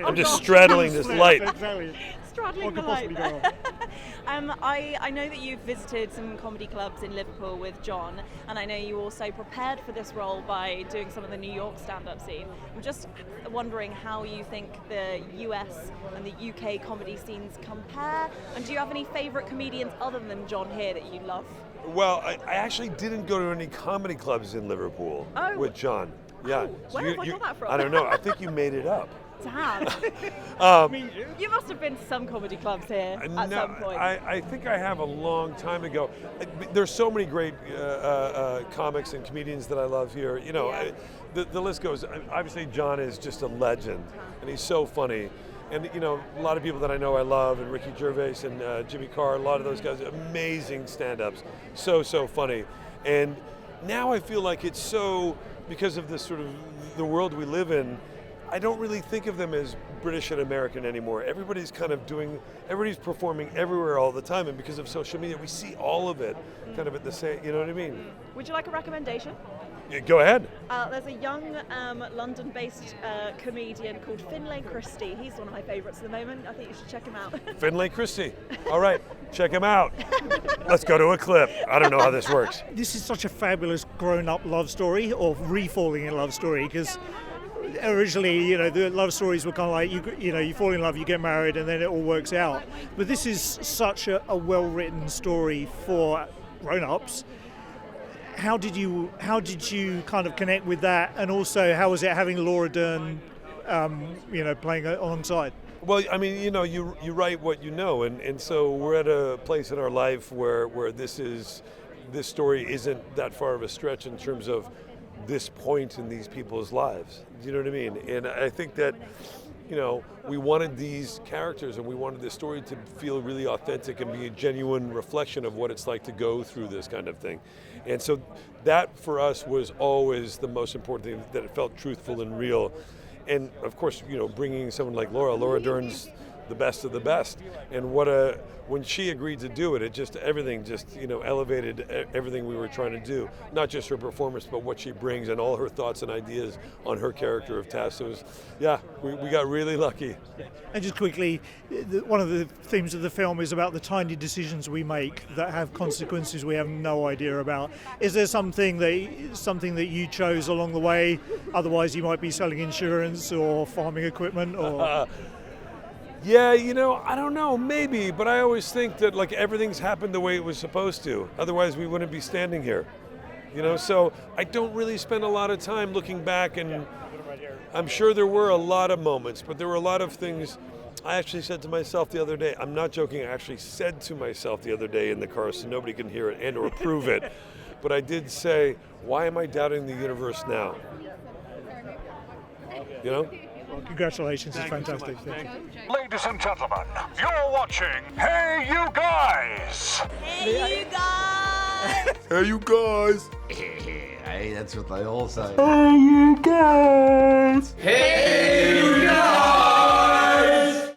I'm just straddling this light. Exactly. Straddling the What could light. possibly go wrong? I know that you've visited some comedy clubs in Liverpool with John, and I know you also prepared for this role by doing some of the New York stand-up scene. I'm just wondering how you think the US and the UK comedy scenes compare, and do you have any favourite comedians other than John here that you love? Well, I actually didn't go to any comedy clubs in Liverpool with John. Yeah. Where have I got that from? I don't know. I think you made it up. Damn. You must have been to some comedy clubs here at some point. I think I have a long time ago. There's so many great comics and comedians that I love here. You know, the list goes. Obviously, John is just a legend, and he's so funny. And you know, a lot of people that I know I love, and Ricky Gervais and Jimmy Carr, a lot of those guys, amazing stand-ups, so funny. And now I feel like it's so, because of this sort of the world we live in, I don't really think of them as British and American anymore. Everybody's performing everywhere all the time, and because of social media, we see all of it kind of at the same, you know what I mean? Would you like a recommendation? Yeah, go ahead. There's a young London-based comedian called Finlay Christie. He's one of my favourites at the moment. I think you should check him out. Finlay Christie. All right, check him out. Let's go to a clip. I don't know how this works. This is such a fabulous grown-up love story, or re-falling in love story, because originally, you know, the love stories were kind of like, you fall in love, you get married, and then it all works out. But this is such a well-written story for grown-ups. How did you kind of connect with that, and also how was it having Laura Dern, playing alongside? Well, I mean, you know, you write what you know, and so we're at a place in our life where this story isn't that far of a stretch in terms of this point in these people's lives. Do you know what I mean? And I think that, you know, we wanted these characters and we wanted this story to feel really authentic and be a genuine reflection of what it's like to go through this kind of thing. And so that for us was always the most important thing, that it felt truthful and real. And of course, you know, bringing someone like Laura Dern's the best of the best. And when she agreed to do it, everything elevated everything we were trying to do. Not just her performance, but what she brings and all her thoughts and ideas on her character of Tass. So we got really lucky. And just quickly, one of the themes of the film is about the tiny decisions we make that have consequences we have no idea about. Is there something that you chose along the way? Otherwise, you might be selling insurance or farming equipment, or. Yeah, you know, I don't know, maybe, but I always think that like everything's happened the way it was supposed to. Otherwise, we wouldn't be standing here. You know, so I don't really spend a lot of time looking back, and I'm sure there were a lot of moments, but there were a lot of things I actually said to myself the other day. I'm not joking, I actually said to myself the other day in the car so nobody can hear it and or prove it. But I did say, why am I doubting the universe now? You know? Well, congratulations, it's fantastic. Ladies and gentlemen, you're watching Hey You Guys! Hey, you guys! Hey, you guys! Hey, that's what they all say. Hey, you guys! Hey, you guys!